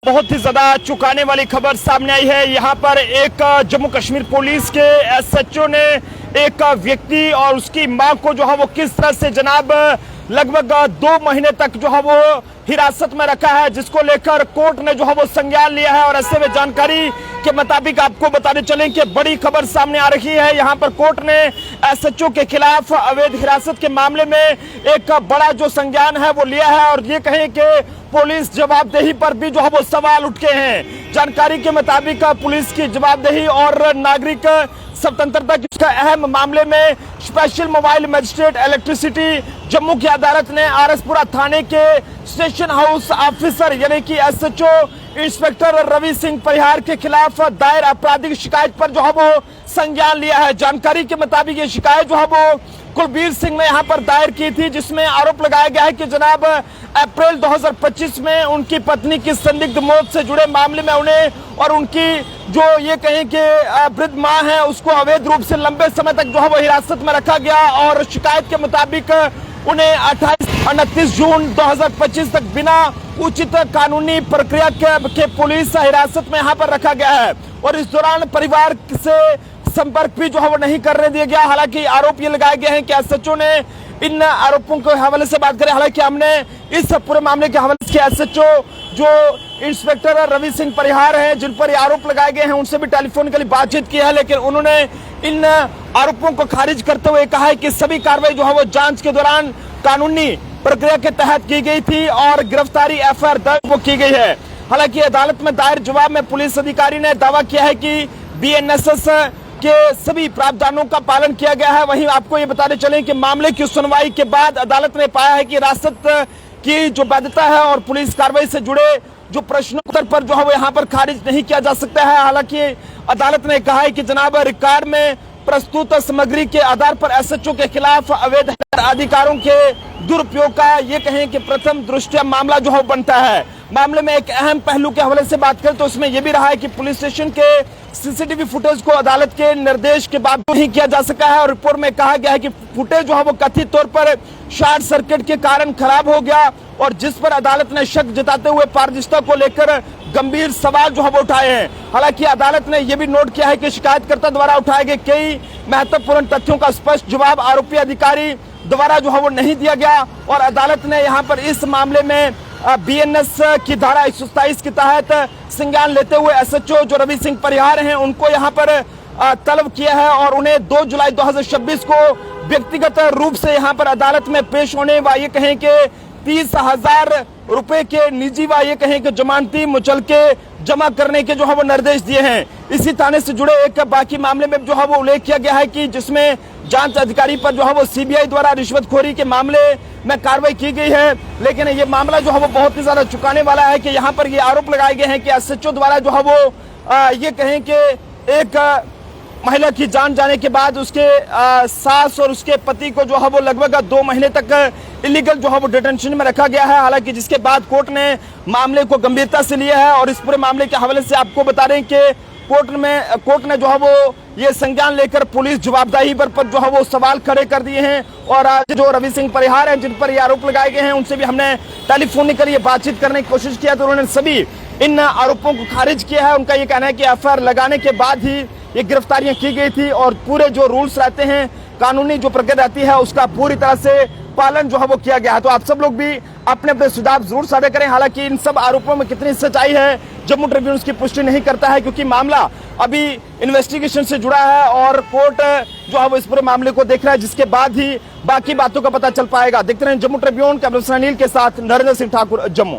बहुत ही ज्यादा चौंकाने वाली खबर सामने आई है। यहाँ पर एक जम्मू कश्मीर पुलिस के एसएचओ ने एक व्यक्ति और उसकी मां को जो है वो किस तरह से जनाब लगभग 2 महीने तक जो है वो हिरासत में रखा है, जिसको लेकर कोर्ट ने जो है वो संज्ञान लिया है। और ऐसे में जानकारी के मुताबिक आपको बताने चलें कि बड़ी खबर सामने आ रही है। यहाँ पर कोर्ट ने एसएचओ के खिलाफ अवैध हिरासत के मामले में एक बड़ा जो संज्ञान है वो लिया है। और ये कहें कि पुलिस जवाबदेही पर भी जो है वो सवाल उठ के हैं। जानकारी के मुताबिक पुलिस की जवाबदेही और नागरिक स्वतंत्रता के अहम मामले में special mobile magistrate electricity Jammu की अदालत ने आरएसपुरा थाने के स्टेशन हाउस ऑफिसर यानी कि एसएचओ इंस्पेक्टर रवि सिंह परिहार के खिलाफ दायर आपराधिक शिकायत पर जो है वो संज्ञान लिया है। जानकारी के मुताबिक ये शिकायत जो है वो कुलबीर सिंह ने यहाँ पर दायर की थी, जिसमें आरोप लगाया गया है कि जनाब अप्रैल 2025 में उनकी पत्नी की संदिग्ध मौत से जुड़े मामले में उन्हें और उनकी जो ये कहें कि वृद्ध मां है उसको अवैध रूप से लंबे समय तक जो है वो हिरासत में रखा गया। और शिकायत के मुताबिक उन्हें 29 जून 2025 तक बिना उचित कानूनी प्रक्रिया के पुलिस हिरासत में यहाँ पर रखा गया है। और इस दौरान परिवार से संपर्क भी जो है वो नहीं करने दिया गया। हालांकि आरोप ये लगाए गए हैं कि एसएचओ ने इन आरोपों के हवाले से बात करें, हालांकि हमने इस पूरे मामले के हवाले से एसएचओ जो इंस्पेक्टर रवि सिंह परिहार हैं जिन पर आरोप लगाए गए हैं उनसे भी टेलीफोनिकली बातचीत की है, लेकिन उन्होंने इन आरोपों को खारिज करते हुए कहा है कि सभी कार्रवाई जो है वो जांच के दौरान कानूनी प्रक्रिया के तहत की गई थी और गिरफ्तारी एफआईआर दर्ज की गई है। हालांकि अदालत में दायर जवाब में पुलिस अधिकारी ने दावा किया है कि बीएनएसएस के सभी प्रावधानों का पालन किया गया है। वहीं आपको ये बताने चलें कि मामले की सुनवाई के बाद अदालत ने पाया है कि हिरासत की जो वैधता है और पुलिस कार्रवाई से जुड़े जो प्रश्नोत्तर पर जो है वो यहाँ पर खारिज नहीं किया जा सकता है। हालांकि अदालत ने कहा है कि जनाब रिकॉर्ड में प्रस्तुत सामग्री के आधार पर एसएचओ के खिलाफ अवैध अधिकारों के दुरुपयोग का ये कहें कि प्रथम दृष्टया मामला जो है बनता है। मामले में एक अहम पहलू के हवाले से बात करें तो उसमें यह भी रहा है कि पुलिस स्टेशन के सीसीटीवी फुटेज को अदालत के निर्देश के बाद नहीं किया जा सका है। और रिपोर्ट में कहा गया है कि फुटेज जो है वो कथित तौर पर शॉर्ट सर्किट के कारण खराब हो गया और जिस पर अदालत ने शक जताते हुए पारदर्शिता को लेकर गंभीर सवाल जो है वो उठाए हैं। हालांकि अदालत ने यह भी नोट किया है कि शिकायतकर्ता द्वारा उठाए गए कई महत्वपूर्ण तथ्यों का स्पष्ट जवाब आरोपी अधिकारी द्वारा जो है वो नहीं दिया गया। और अदालत ने यहाँ पर इस मामले में बीएनएस की धारा 127 के तहत संज्ञान लेते हुए एसएचओ जो रवि सिंह परिहार हैं उनको यहाँ पर तलब किया है और उन्हें 2 जुलाई 2026 को व्यक्तिगत रूप से यहाँ पर अदालत में पेश होने व ये कहें कि 30,000 रुपए के निजी व ये कहें कि जमानती मुचलके जमा करने के जो है वो निर्देश दिए हैं। इसी थाने से जुड़े एक बाकी मामले में जो है वो उल्लेख किया गया है कि जिसमें जांच अधिकारी पर जो है वो सीबीआई द्वारा रिश्वतखोरी के मामले में कार्रवाई की गई है। लेकिन ये मामला जो है वो बहुत ही ज्यादा चौंकाने वाला है कि यहाँ पर ये आरोप लगाए गए हैं कि एसएचओ द्वारा जो है वो ये कहें कि एक महिला की जान जाने के बाद उसके सास और उसके पति को जो है वो लगभग 2 महीने तक इलीगल जो है वो डिटेंशन में रखा गया है। हालांकि जिसके बाद कोर्ट ने मामले को गंभीरता से लिया है और इस पूरे मामले के हवाले से आपको बता रहे हैं कि कोर्ट ने जो है वो ये संज्ञान लेकर पुलिस जवाबदेही पर जो है वो सवाल खड़े कर दिए हैं। और आज जो रवि सिंह परिहार हैं जिन पर ये आरोप लगाए गए हैं उनसे भी हमने टेलीफोनिकली ये बातचीत करने की कोशिश किया तो उन्होंने सभी इन आरोपों को खारिज किया है। उनका ये कहना है कि एफआईआर लगाने के बाद ही ये गिरफ्तारियां की गई थी और पूरे जो रूल्स रहते हैं कानूनी जो प्रक्रिया रहती है उसका पूरी तरह से पालन जो है वो किया गया है। तो आप सब लोग भी अपने अपने सुझाव जरूर साझा करें। हालांकि इन सब आरोपों में कितनी सच्चाई है जम्मू ट्रिब्यून उसकी पुष्टि नहीं करता है क्योंकि मामला अभी इन्वेस्टिगेशन से जुड़ा है और कोर्ट जो है वो इस पूरे मामले को देख रहा है, जिसके बाद ही बाकी बातों का पता चल पाएगा। देखते रहे Jammu Tribune, camera person Anil के साथ नरेंद्र सिंह ठाकुर, जम्मू।